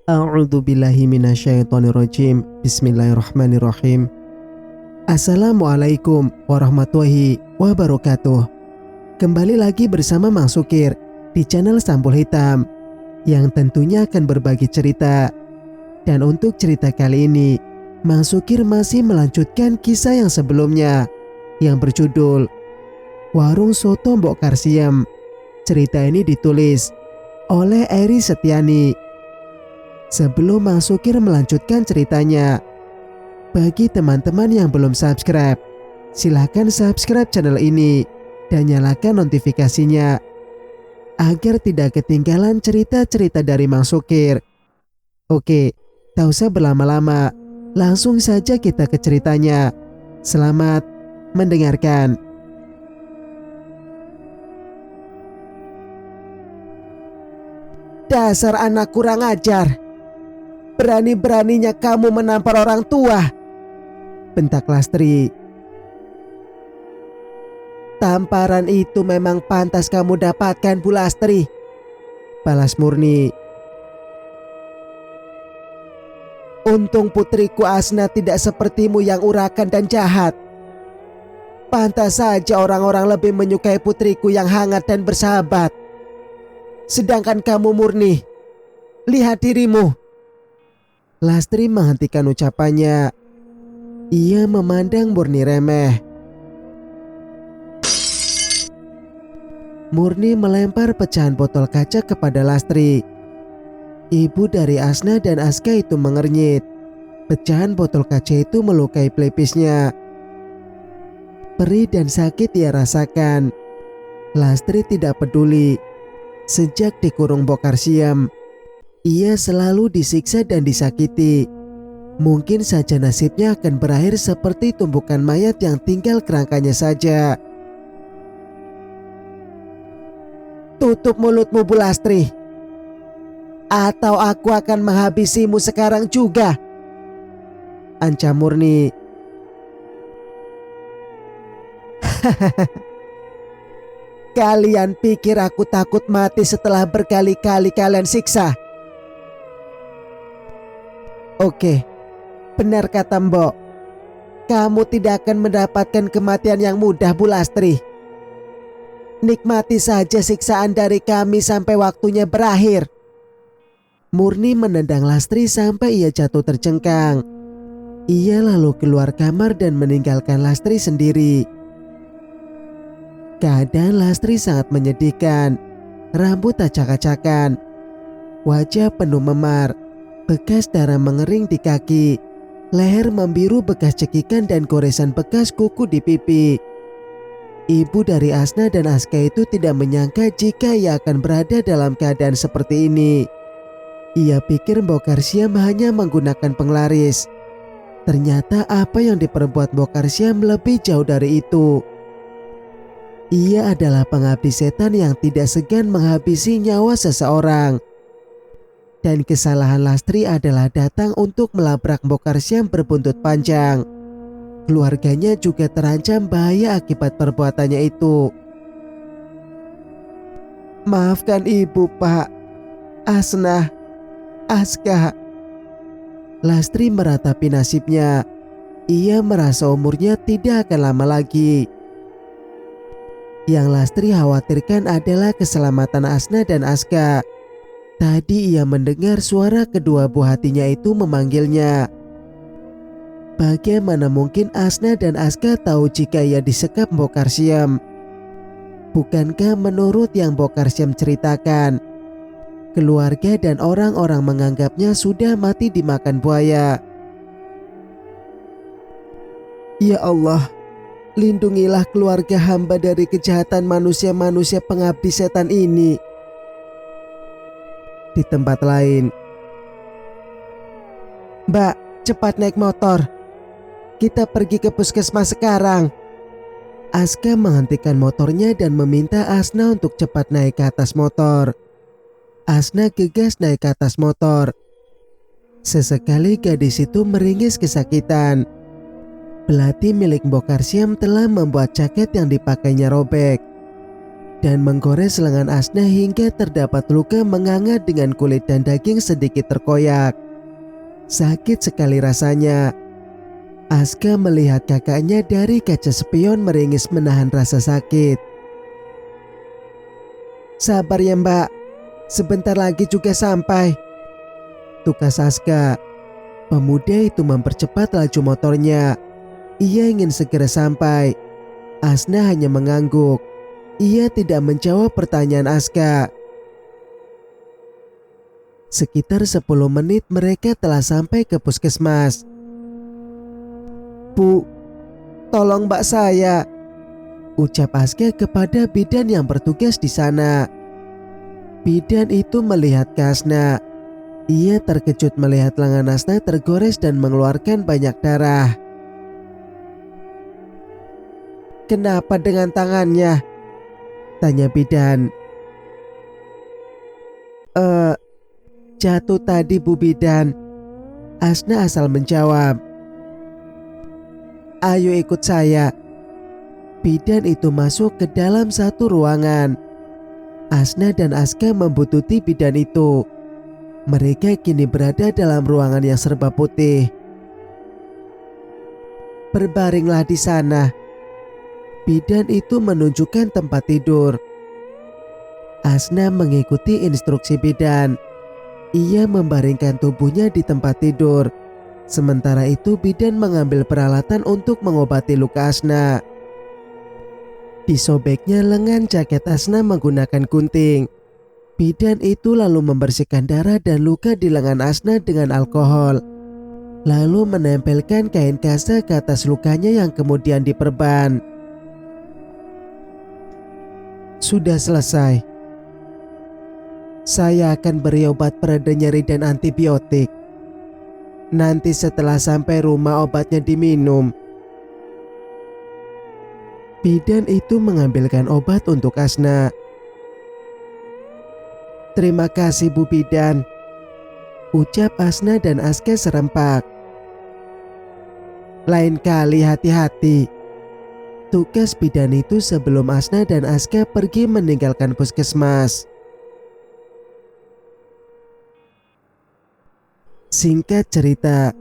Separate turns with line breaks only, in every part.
A'udzubillahi minasyaitonirrajim. Bismillahirrahmanirrahim. Assalamualaikum warahmatullahi wabarakatuh. Kembali lagi bersama Mang Sukir di channel Sampul Hitam yang tentunya akan berbagi cerita. Dan untuk cerita kali ini, Mang Sukir masih melanjutkan kisah yang sebelumnya yang berjudul Warung Soto Mbok Karsiem. Cerita ini ditulis oleh Eri Setiani. Sebelum Mang Sukir melanjutkan ceritanya, bagi teman-teman yang belum subscribe, silahkan subscribe channel ini dan nyalakan notifikasinya agar tidak ketinggalan cerita-cerita dari Mang Sukir. Oke, tak usah berlama-lama, langsung saja kita ke ceritanya. Selamat mendengarkan. Dasar anak kurang ajar, berani-beraninya kamu menampar orang tua, bentak Lastri. Tamparan itu memang pantas kamu dapatkan, Bu Lastri, balas Murni. Untung putriku Asna tidak sepertimu yang urakan dan jahat. Pantas saja orang-orang lebih menyukai putriku yang hangat dan bersahabat. Sedangkan kamu Murni, lihat dirimu. Lastri menghentikan ucapannya. Ia memandang Murni remeh. Murni melempar pecahan botol kaca kepada Lastri. Ibu dari Asna dan Aska itu mengernyit. Pecahan botol kaca itu melukai pelipisnya. Perih dan sakit ia rasakan. Lastri tidak peduli. Sejak dikurung Mbok Karsiem, ia selalu disiksa dan disakiti. Mungkin saja nasibnya akan berakhir seperti tumpukan mayat yang tinggal kerangkanya saja. Tutup mulutmu, Bu Lastri, atau aku akan menghabisimu sekarang juga, ancam Murni. Kalian pikir aku takut mati setelah berkali-kali kalian siksa? Oke, benar kata Mbok. Kamu tidak akan mendapatkan kematian yang mudah, Bu Lastri. Nikmati saja siksaan dari kami sampai waktunya berakhir. Murni menendang Lastri sampai ia jatuh tercengkang. Ia lalu keluar kamar dan meninggalkan Lastri sendiri. Keadaan Lastri sangat menyedihkan. Rambut acak-acakan, wajah penuh memar, bekas darah mengering di kaki, leher membiru bekas cekikan dan goresan bekas kuku di pipi. Ibu dari Asna dan Aska itu tidak menyangka jika ia akan berada dalam keadaan seperti ini. Ia pikir Mbok Karsiem hanya menggunakan penglaris. Ternyata apa yang diperbuat Mbok Karsiem lebih jauh dari itu. Ia adalah pengabdi setan yang tidak segan menghabisi nyawa seseorang. Dan kesalahan Lastri adalah datang untuk melabrak Mbok Karsiem berbuntut panjang. Keluarganya juga terancam bahaya akibat perbuatannya itu. Maafkan ibu, Pak, Asna, Aska. Lastri meratapi nasibnya. Ia merasa umurnya tidak akan lama lagi. Yang Lastri khawatirkan adalah keselamatan Asna dan Aska. Tadi ia mendengar suara kedua buah hatinya itu memanggilnya. Bagaimana mungkin Asna dan Aska tahu jika ia disekap Mbok Karsiem? Bukankah menurut yang Mbok Karsiem ceritakan, keluarga dan orang-orang menganggapnya sudah mati dimakan buaya? Ya Allah, lindungilah keluarga hamba dari kejahatan manusia-manusia pengabdi setan ini. Di tempat lain, Mbak, cepat naik motor. Kita pergi ke puskesmas sekarang. Aska menghentikan motornya dan meminta Asna untuk cepat naik ke atas motor. Asna gegas naik ke atas motor. Sesekali gadis itu meringis kesakitan. Belati milik Mbok Karsiem telah membuat jaket yang dipakainya robek. dan menggores lengan Asna hingga terdapat luka menganga dengan kulit dan daging sedikit terkoyak. Sakit sekali rasanya. Aska melihat kakaknya dari kaca spion meringis menahan rasa sakit. "Sabar ya Mbak, sebentar lagi juga sampai," tukas Aska. Pemuda itu mempercepat laju motornya. Ia ingin segera sampai. Asna hanya mengangguk. Ia tidak menjawab pertanyaan Aska. Sekitar 10 menit mereka telah sampai ke puskesmas. "Bu, tolong mbak saya," ucap Aska kepada bidan yang bertugas di sana. Bidan itu melihat ke Asna. Ia terkejut melihat lengan Asna tergores dan mengeluarkan banyak darah. "Kenapa dengan tangannya?" tanya bidan. Jatuh tadi Bu Bidan," Asna asal menjawab. "Ayo ikut saya." Bidan itu masuk ke dalam satu ruangan. Asna dan Aska membuntuti bidan itu. Mereka kini berada dalam ruangan yang serba putih. "Berbaringlah di sana." Bidan itu menunjukkan tempat tidur. Asna mengikuti instruksi bidan. Ia membaringkan tubuhnya di tempat tidur. Sementara itu bidan mengambil peralatan untuk mengobati luka Asna. Disobeknya lengan jaket Asna menggunakan gunting. Bidan itu lalu membersihkan darah dan luka di lengan Asna dengan alkohol. Lalu menempelkan kain kasa ke atas lukanya yang kemudian diperban. "Sudah selesai. Saya akan beri obat pereda nyeri dan antibiotik. Nanti setelah sampai rumah obatnya diminum." Bidan itu mengambilkan obat untuk Asna. "Terima kasih Bu Bidan," ucap Asna dan Aska serempak. "Lain kali hati-hati," tugas bidan itu sebelum Asna dan Aska pergi meninggalkan puskesmas. Singkat cerita.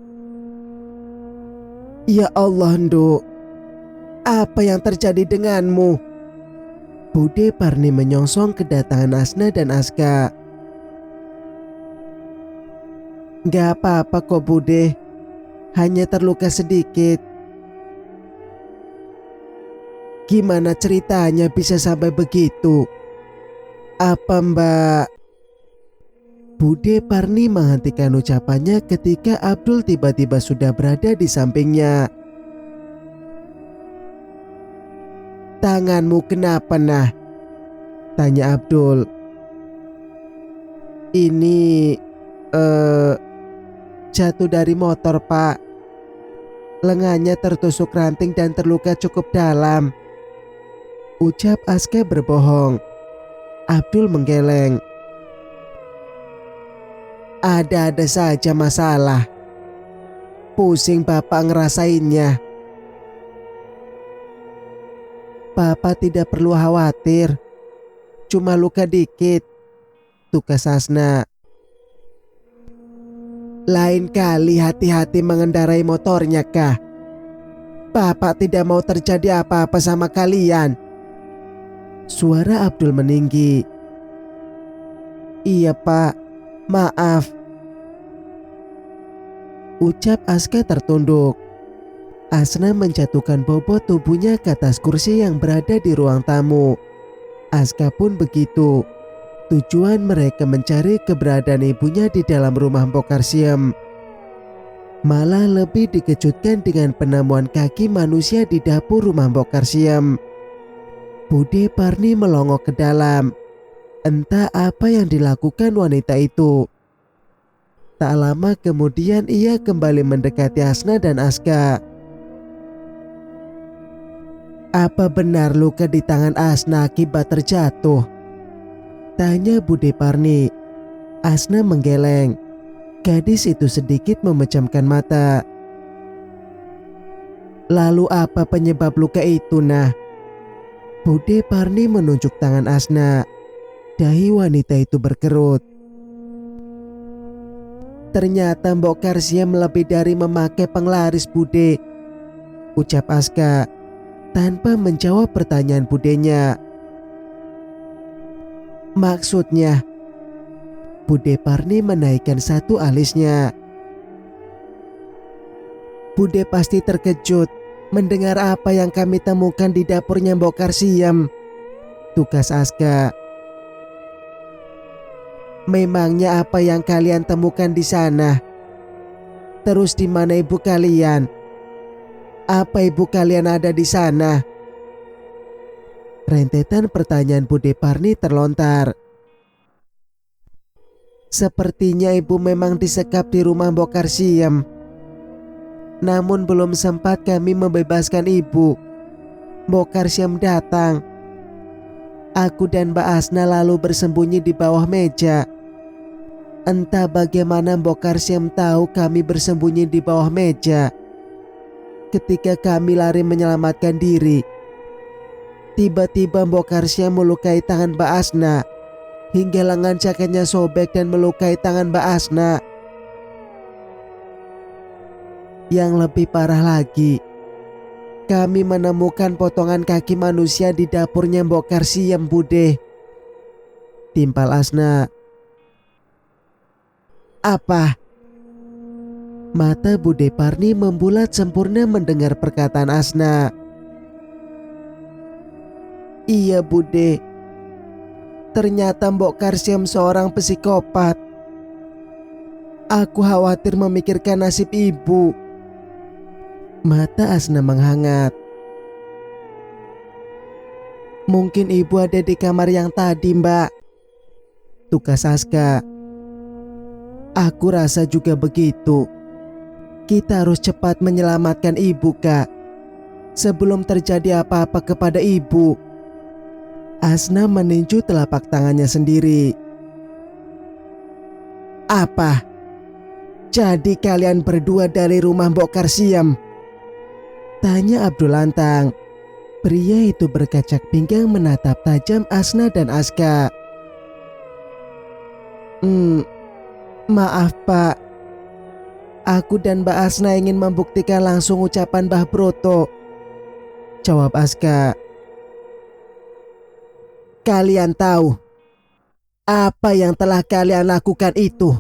"Ya Allah Nduk, apa yang terjadi denganmu?" Bude Parni menyongsong kedatangan Asna dan Aska. "Gak apa-apa kok Bude, hanya terluka sedikit." "Gimana ceritanya bisa sampai begitu? Apa Mbak?" Bude Parni menghentikan ucapannya ketika Abdul tiba-tiba sudah berada di sampingnya. "Tanganmu kenapa nah?" tanya Abdul. "Ini jatuh dari motor Pak. Lengannya tertusuk ranting dan terluka cukup dalam," ucap Aska berbohong. Abdul menggeleng. "Ada-ada saja masalah. Pusing Bapak ngerasainnya." "Bapak tidak perlu khawatir. Cuma luka dikit," tukas Asna. "Lain kali hati-hati mengendarai motornya kah? Bapak tidak mau terjadi apa-apa sama kalian." Suara Abdul meninggi. "Iya Pak, maaf," ucap Aska tertunduk. Asna menjatuhkan bobot tubuhnya ke atas kursi yang berada di ruang tamu. Aska pun begitu. Tujuan mereka mencari keberadaan ibunya di dalam rumah Mpok Karsiem. Malah lebih dikejutkan dengan penemuan kaki manusia di dapur rumah Mpok Karsiem. Bude Parni melongok ke dalam. Entah apa yang dilakukan wanita itu. Tak lama kemudian ia kembali mendekati Asna dan Aska. "Apa benar luka di tangan Asna akibat terjatuh?" tanya Bude Parni. Asna menggeleng. Gadis itu sedikit memejamkan mata. "Lalu apa penyebab luka itu nah?" Bude Parni menunjuk tangan Asna. Dahi wanita itu berkerut. Ternyata Mbok Karsiam lebih dari memakai penglaris, Bude, ucap Aska tanpa menjawab pertanyaan budenya. Maksudnya? Bude Parni menaikkan satu alisnya. Bude pasti terkejut mendengar apa yang kami temukan di dapurnya Mbok Karsiam, tugas Aska. Memangnya apa yang kalian temukan di sana? Terus di mana ibu kalian? Apa ibu kalian ada di sana? Rentetan pertanyaan Bude Parni terlontar. Sepertinya ibu memang disekap di rumah Mbok Karsiam. Namun belum sempat kami membebaskan ibu. Mbok Karsiam datang. Aku dan Mbak Asna lalu bersembunyi di bawah meja. Entah bagaimana Mbok Karsiam tahu kami bersembunyi di bawah meja. Ketika kami lari menyelamatkan diri, tiba-tiba Mbok Karsiam melukai tangan Mbak Asna hingga lengan jaketnya sobek dan melukai tangan Mbak Asna. Yang lebih parah lagi, kami menemukan potongan kaki manusia di dapurnya Mbok Karsiam, Bude, timpal Asna. Apa? Mata Bude Parni membulat sempurna mendengar perkataan Asna. Iya, Bude. Ternyata Mbok Karsiam seorang psikopat. Aku khawatir memikirkan nasib ibu. Mata Asna menghangat. Mungkin ibu ada di kamar yang tadi, Mbak, tugas Aska. Aku rasa juga begitu. Kita harus cepat menyelamatkan ibu, Kak, sebelum terjadi apa-apa kepada ibu. Asna meninju telapak tangannya sendiri. Apa? Jadi kalian berdua dari rumah Mbok Karsiam? Tanya Abdul lantang. Pria itu berkacak pinggang menatap tajam Asna dan Aska. Maaf, Pak. Aku dan Mbak Asna ingin membuktikan langsung ucapan Mbah Broto, jawab Aska. Kalian tahu apa yang telah kalian lakukan itu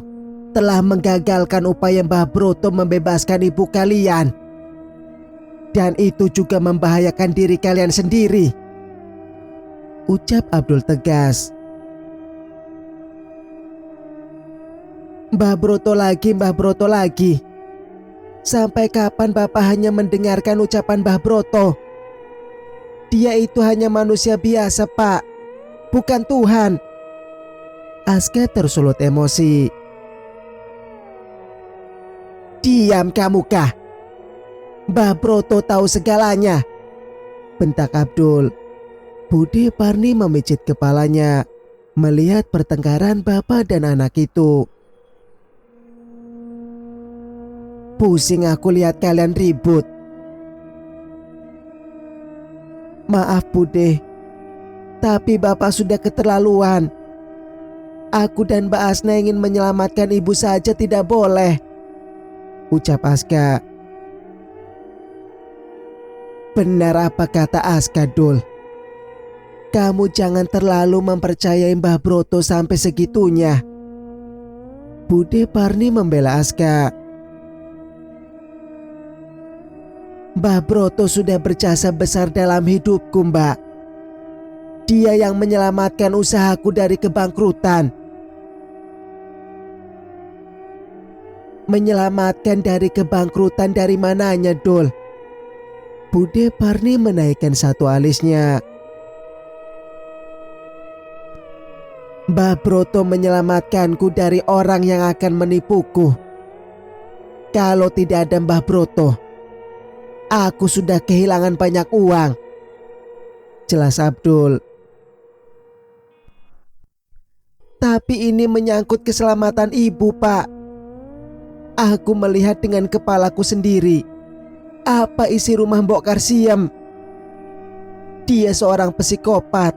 telah menggagalkan upaya Mbah Broto membebaskan ibu kalian. Dan itu juga membahayakan diri kalian sendiri, ucap Abdul tegas. Mbah Broto lagi. Sampai kapan Bapak hanya mendengarkan ucapan Mbah Broto? Dia itu hanya manusia biasa, Pak, bukan Tuhan. Aska tersulut emosi. Diam kamu, Kah? Mbah Broto tahu segalanya, bentak Abdul. Bude Parni memijit kepalanya melihat pertengkaran bapak dan anak itu. Pusing aku lihat kalian ribut. Maaf, Bude, tapi bapak sudah keterlaluan. Aku dan Mbak Asna ingin menyelamatkan ibu saja tidak boleh, ucap Aska. Benar apa kata Aska, Dul? Kamu jangan terlalu mempercayai Mbah Broto sampai segitunya. Bude Parni membela Aska. Mbah Broto sudah berjasa besar dalam hidupku, Mbak. Dia yang menyelamatkan usahaku dari kebangkrutan. Menyelamatkan dari kebangkrutan dari mananya, Dul? Bude Parni menaikkan satu alisnya. Mbah Broto menyelamatkanku dari orang yang akan menipuku. Kalau tidak ada Mbah Broto, aku sudah kehilangan banyak uang, jelas Abdul. Tapi ini menyangkut keselamatan ibu, Pak. Aku melihat dengan kepalaku sendiri apa isi rumah Mbok Karsiam. Dia seorang psikopat.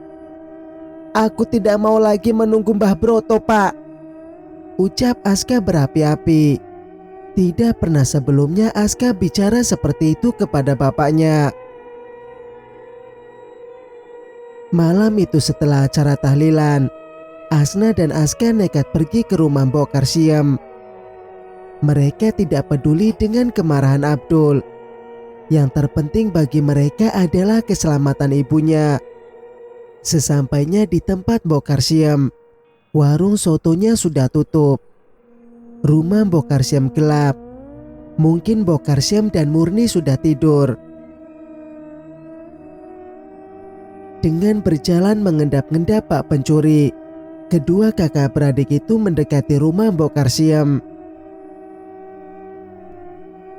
Aku tidak mau lagi menunggu Mbah Broto, Pak, ucap Aska berapi-api. Tidak pernah sebelumnya Aska bicara seperti itu kepada bapaknya. Malam itu setelah acara tahlilan, Asna dan Aska nekat pergi ke rumah Mbok Karsiem. Mereka tidak peduli dengan kemarahan Abdul. Yang terpenting bagi mereka adalah keselamatan ibunya. Sesampainya di tempat Mbok Karsiem, warung sotonya sudah tutup. Rumah Mbok Karsiem gelap. Mungkin Mbok Karsiem dan Murni sudah tidur. Dengan berjalan mengendap-endap Pak pencuri, kedua kakak beradik itu mendekati rumah Mbok Karsiem.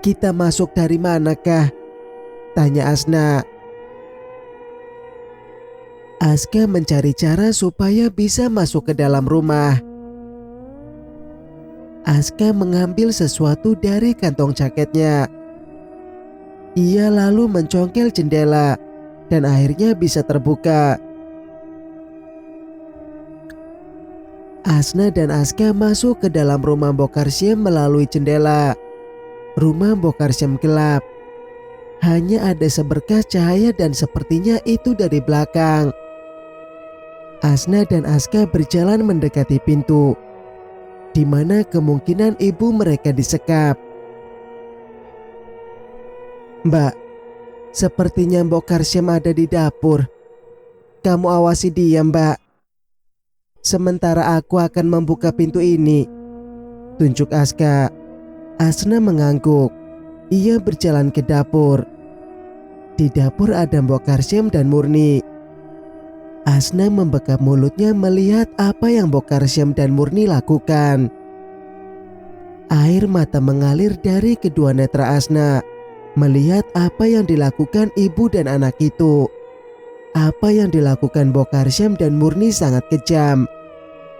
"Kita masuk dari manakah?" tanya Asna. Aska mencari cara supaya bisa masuk ke dalam rumah. Aska mengambil sesuatu dari kantong jaketnya. Ia lalu mencongkel jendela dan akhirnya bisa terbuka. Asna dan Aska masuk ke dalam rumah Mbok Karsiem melalui jendela. Rumah Mbok Karsiem gelap. Hanya ada seberkas cahaya dan sepertinya itu dari belakang. Asna dan Aska berjalan mendekati pintu, di mana kemungkinan ibu mereka disekap. "Mbak, sepertinya Mbok Karsiem ada di dapur. Kamu awasi dia, Mbak. Sementara aku akan membuka pintu ini," tunjuk Aska. Asna mengangguk. Ia berjalan ke dapur. Di dapur ada Mbok Karsiem dan Murni. Asna membekap mulutnya melihat apa yang Mbok Karsiem dan Murni lakukan. Air mata mengalir dari kedua netra Asna melihat apa yang dilakukan ibu dan anak itu. Apa yang dilakukan Mbok Karsiem dan Murni sangat kejam.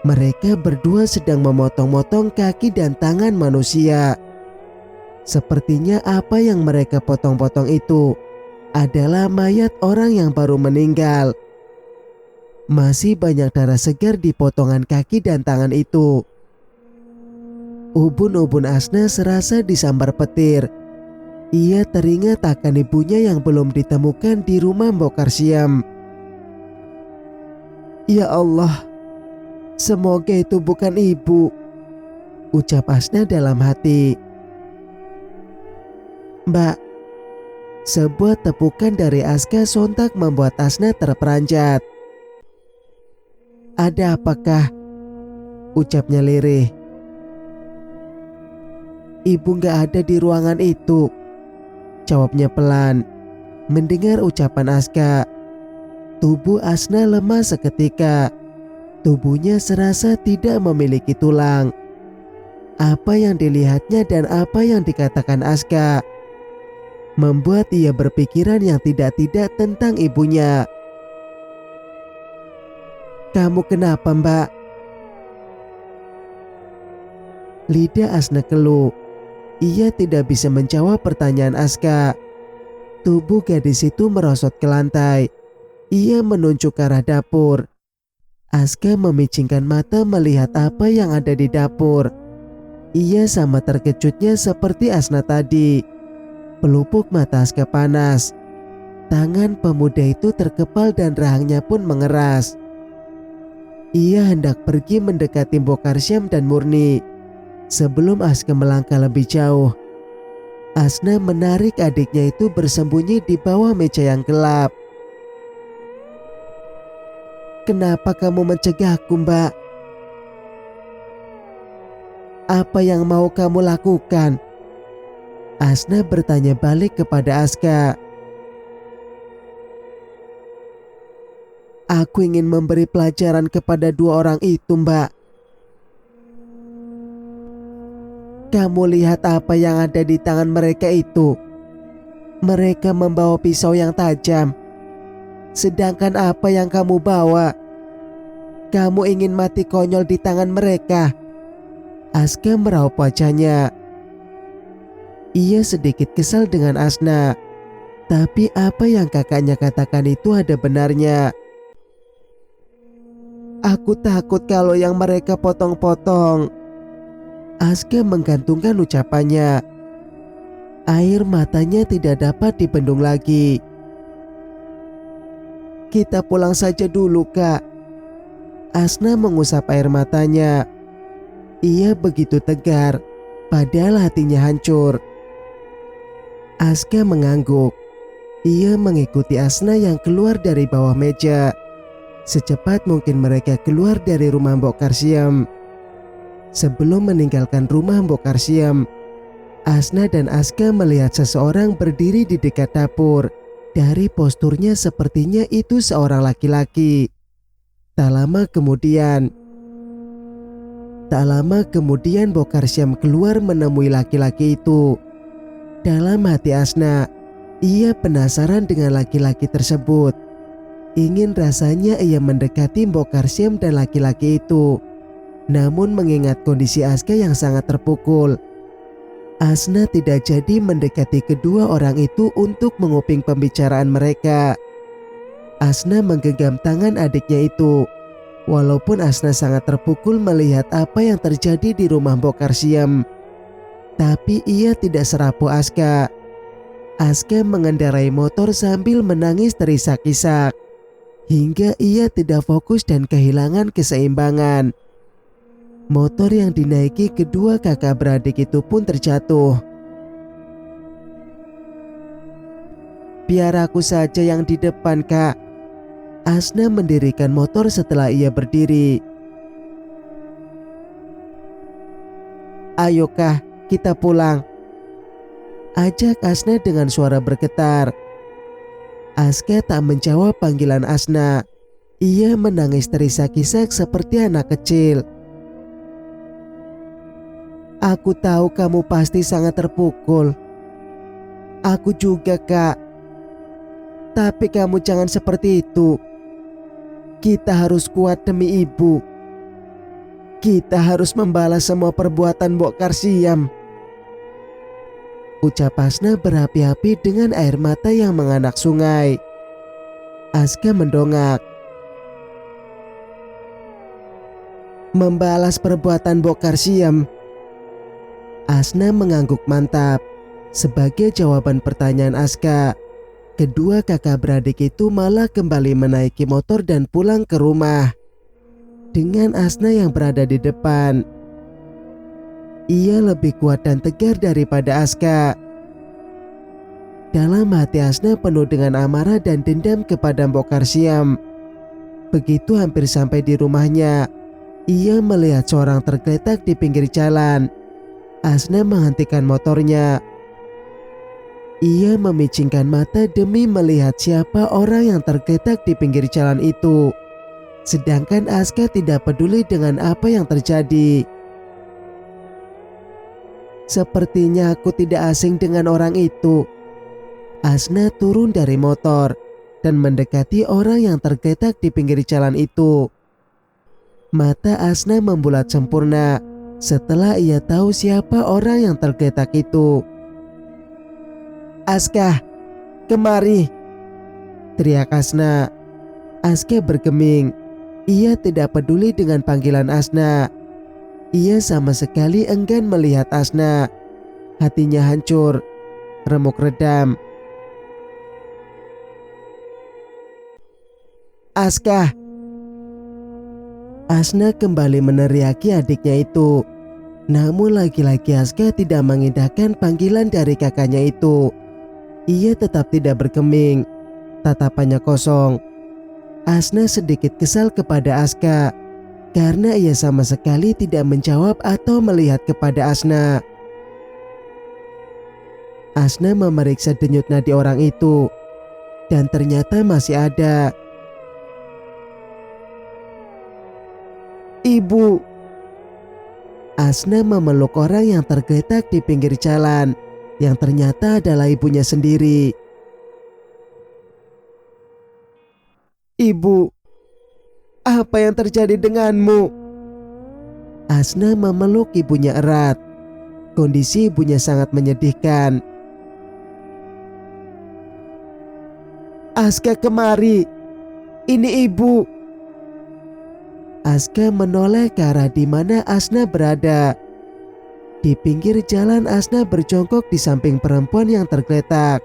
Mereka berdua sedang memotong-motong kaki dan tangan manusia. Sepertinya apa yang mereka potong-potong itu adalah mayat orang yang baru meninggal. Masih banyak darah segar di potongan kaki dan tangan itu. Ubun-ubun Asna serasa disambar petir. Ia teringat akan ibunya yang belum ditemukan di rumah Mbok Karsiem. "Ya Allah, semoga itu bukan ibu," ucap Asna dalam hati. "Mbak." Sebuah tepukan dari Aska sontak membuat Asna terperanjat. "Ada apakah?" ucapnya lirih. "Ibu gak ada di ruangan itu," jawabnya pelan. Mendengar ucapan Aska, tubuh Asna lemas seketika. Tubuhnya serasa tidak memiliki tulang. Apa yang dilihatnya dan apa yang dikatakan Aska membuat ia berpikiran yang tidak-tidak tentang ibunya. "Kamu kenapa, Mbak?" Lidah Asna keluh. Ia tidak bisa menjawab pertanyaan Aska. Tubuh gadis itu merosot ke lantai. Ia menunjuk ke arah dapur. Aska memicingkan mata melihat apa yang ada di dapur. Ia sama terkejutnya seperti Asna tadi. Pelupuk mata Aska panas. Tangan pemuda itu terkepal dan rahangnya pun mengeras. Ia hendak pergi mendekati Mbok Karsiem dan Murni. Sebelum Aska melangkah lebih jauh, Asna menarik adiknya itu bersembunyi di bawah meja yang gelap. "Kenapa kamu mencegahku, Mbak? Apa yang mau kamu lakukan?" Asna bertanya balik kepada Aska. "Aku ingin memberi pelajaran kepada dua orang itu, Mbak." "Kamu lihat apa yang ada di tangan mereka itu? Mereka membawa pisau yang tajam. Sedangkan apa yang kamu bawa? Kamu ingin mati konyol di tangan mereka." Aska meraup wajahnya. Ia sedikit kesal dengan Asna. Tapi apa yang kakaknya katakan itu ada benarnya. Aku takut kalau yang mereka potong-potong. Aska menggantungkan ucapannya. Air matanya tidak dapat dibendung lagi. Kita pulang saja dulu, Kak. Asna mengusap air matanya. Ia begitu tegar, padahal hatinya hancur. Aska mengangguk. Ia mengikuti Asna yang keluar dari bawah meja. Secepat mungkin mereka keluar dari rumah Mbok Karsiem. Sebelum meninggalkan rumah Mbok Karsiem, Asna dan Aska melihat seseorang berdiri di dekat dapur. Dari posturnya sepertinya itu seorang laki-laki. Tak lama kemudian Mbok Karsiem keluar menemui laki-laki itu. Dalam hati Asna, ia penasaran dengan laki-laki tersebut. Ingin rasanya ia mendekati Mbok Karsiem dan laki-laki itu. Namun mengingat kondisi Aska yang sangat terpukul, Asna tidak jadi mendekati kedua orang itu untuk menguping pembicaraan mereka. Asna menggenggam tangan adiknya itu. Walaupun Asna sangat terpukul melihat apa yang terjadi di rumah Mbok Karsiem, tapi ia tidak serapuh Aska. Aska mengendarai motor sambil menangis terisak-isak, hingga ia tidak fokus dan kehilangan keseimbangan. Motor yang dinaiki kedua kakak beradik itu pun terjatuh. Biar aku saja yang di depan, Kak. Asna mendirikan motor setelah ia berdiri. Ayo Kak, kita pulang. Ajak Asna dengan suara bergetar. Aska tak menjawab panggilan Asna. Ia menangis terisak-isak seperti anak kecil. Aku tahu kamu pasti sangat terpukul. Aku juga, Kak. Tapi kamu jangan seperti itu. Kita harus kuat demi ibu. Kita harus membalas semua perbuatan Mbok Karsiem. Ucap Asna berapi-api dengan air mata yang menganak sungai. Aska mendongak. Membalas perbuatan Mbok Karsiem. Asna mengangguk mantap. Sebagai jawaban pertanyaan Aska, kedua kakak beradik itu malah kembali menaiki motor dan pulang ke rumah. Dengan Asna yang berada di depan. Ia lebih kuat dan tegar daripada Aska. Dalam hati Asna penuh dengan amarah dan dendam kepada Mbok Karsiem. Begitu hampir sampai di rumahnya, ia melihat seorang tergeletak di pinggir jalan. Asna menghentikan motornya. Ia memicingkan mata demi melihat siapa orang yang tergeletak di pinggir jalan itu. Sedangkan Aska tidak peduli dengan apa yang terjadi. Sepertinya aku tidak asing dengan orang itu. Asna turun dari motor dan mendekati orang yang tergeletak di pinggir jalan itu. Mata Asna membulat sempurna setelah ia tahu siapa orang yang tergeletak itu. Aska, kemari! Teriak Asna. Aska bergeming. Ia tidak peduli dengan panggilan Asna. Ia sama sekali enggan melihat Asna. Hatinya hancur, remuk redam. Aska! Asna kembali meneriaki adiknya itu. Namun lagi-lagi Aska tidak mengindahkan panggilan dari kakaknya itu. Ia tetap tidak bergeming. Tatapannya kosong. Asna sedikit kesal kepada Aska karena ia sama sekali tidak menjawab atau melihat kepada Asna. Asna memeriksa denyut nadi orang itu dan ternyata masih ada. Ibu! Asna memeluk orang yang tergeletak di pinggir jalan, yang ternyata adalah ibunya sendiri. Ibu, apa yang terjadi denganmu? Asna memeluk ibunya erat. Kondisi ibunya sangat menyedihkan. Aska kemari. Ini ibu. Aska menoleh ke arah di mana Asna berada. Di pinggir jalan Asna berjongkok di samping perempuan yang tergeletak.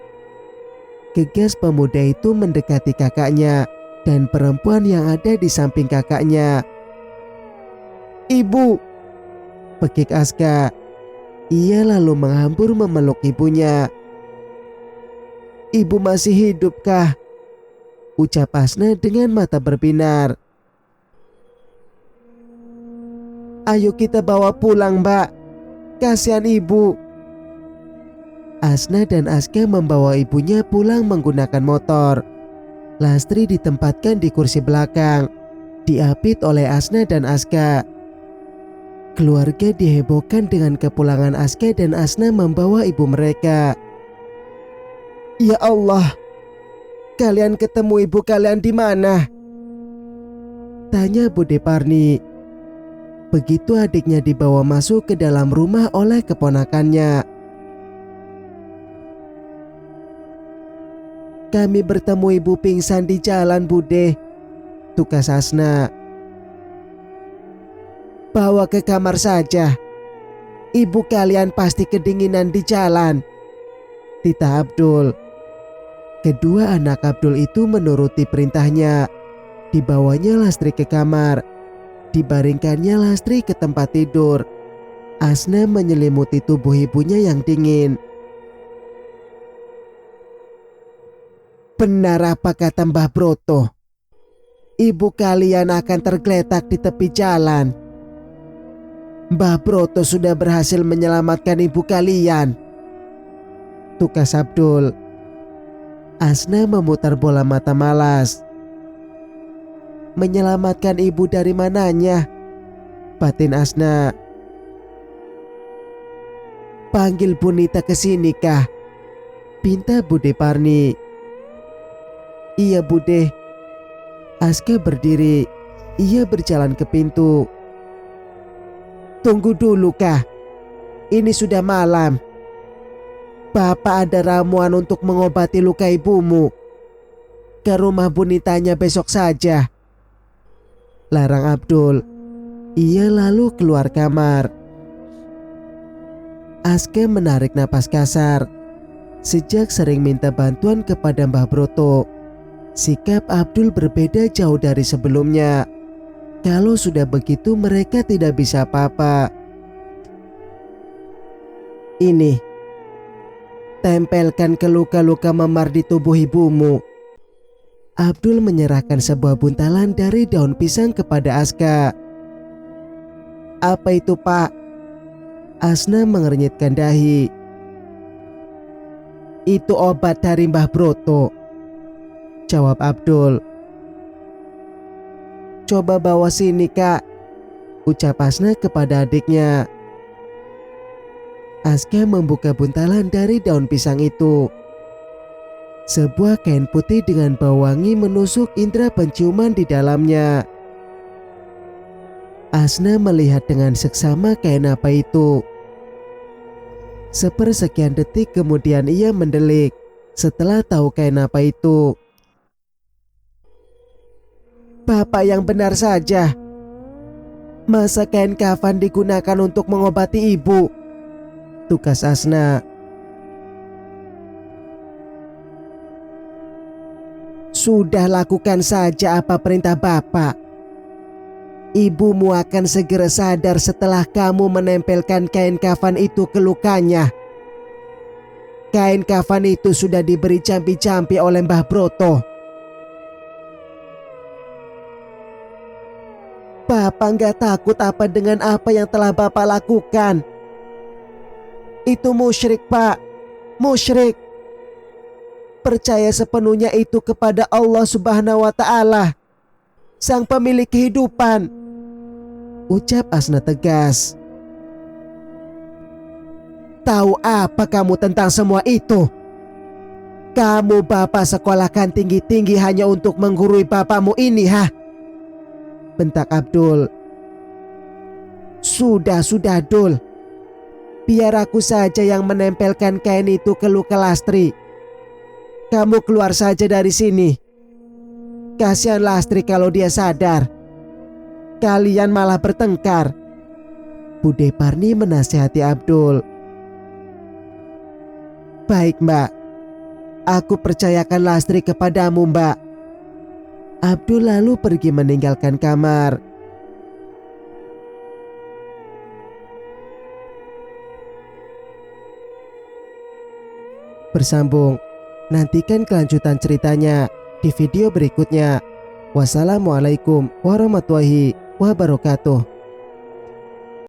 Gegas pemuda itu mendekati kakaknya dan perempuan yang ada di samping kakaknya. Ibu, pekik Aska. Ia lalu menghambur memeluk ibunya. Ibu masih hidupkah? Ucap Asna dengan mata berbinar. Ayo kita bawa pulang, Mbak. Kasihan ibu. Asna dan Aska membawa ibunya pulang menggunakan motor. Lastri ditempatkan di kursi belakang, diapit oleh Asna dan Aska. Keluarga dihebohkan dengan kepulangan Aska dan Asna membawa ibu mereka. Ya Allah, kalian ketemu ibu kalian di mana? Tanya Bude Parni. Begitu adiknya dibawa masuk ke dalam rumah oleh keponakannya. Kami bertemu ibu pingsan di jalan, Bude, tukas Asna. Bawa ke kamar saja. Ibu kalian pasti kedinginan di jalan, titah Abdul. Kedua anak Abdul itu menuruti perintahnya. Dibawanya Lastri ke kamar. Dibaringkannya Lastri ke tempat tidur. Asna menyelimuti tubuh ibunya yang dingin. Benar apa kata Mbah Broto? Ibu kalian akan tergeletak di tepi jalan. Mbah Broto sudah berhasil menyelamatkan ibu kalian, tukas Abdul. Asna memutar bola mata malas. Menyelamatkan ibu dari mananya? Batin Asna. Panggil Bunita ke sini kah? Pinta Bude Parni. Iya Bude. Aska berdiri. Ia berjalan ke pintu. Tunggu dulu kah? Ini sudah malam. Bapak ada ramuan untuk mengobati luka ibumu. Ke rumah Bunitanya besok saja, larang Abdul. Ia lalu keluar kamar. Aska menarik napas kasar. Sejak sering minta bantuan kepada Mbah Broto, sikap Abdul berbeda jauh dari sebelumnya. Kalau sudah begitu mereka tidak bisa apa-apa. Ini, tempelkan ke luka-luka memar di tubuh ibumu. Abdul menyerahkan sebuah buntalan dari daun pisang kepada Aska. Apa itu, Pak? Asna mengernyitkan dahi. Itu obat dari Mbah Broto, jawab Abdul. Coba bawa sini, Kak, ucap Asna kepada adiknya. Aska membuka buntalan dari daun pisang itu. Sebuah kain putih dengan bau wangi menusuk indera penciuman di dalamnya. Asna melihat dengan seksama kain apa itu. Sepersekian detik kemudian ia mendelik setelah tahu kain apa itu. Bapak yang benar saja. Masa kain kafan digunakan untuk mengobati ibu? Tukas Asna. Sudah lakukan saja apa perintah Bapak. Ibumu akan segera sadar setelah kamu menempelkan kain kafan itu ke lukanya. Kain kafan itu sudah diberi campi-campi oleh Mbah Broto. Bapak nggak takut apa dengan apa yang telah Bapak lakukan? Itu musyrik, Pak. Musyrik. Percaya sepenuhnya itu kepada Allah Subhanahu wa Ta'ala, Sang Pemilik kehidupan, ucap Asna tegas. Tahu apa kamu tentang semua itu? Kamu bapak sekolahkan tinggi-tinggi hanya untuk menggurui bapakmu ini, ha? Bentak Abdul. Sudah, Dul. Biar aku saja yang menempelkan kain itu ke luka Lastri. Kamu keluar saja dari sini. Kasihan Lastri kalau dia sadar. Kalian malah bertengkar. Bude Parni menasihati Abdul. Baik Mbak, aku percayakan Lastri kepadamu Mbak. Abdul lalu pergi meninggalkan kamar. Bersambung. Nantikan kelanjutan ceritanya di video berikutnya. Wassalamualaikum warahmatullahi wabarakatuh.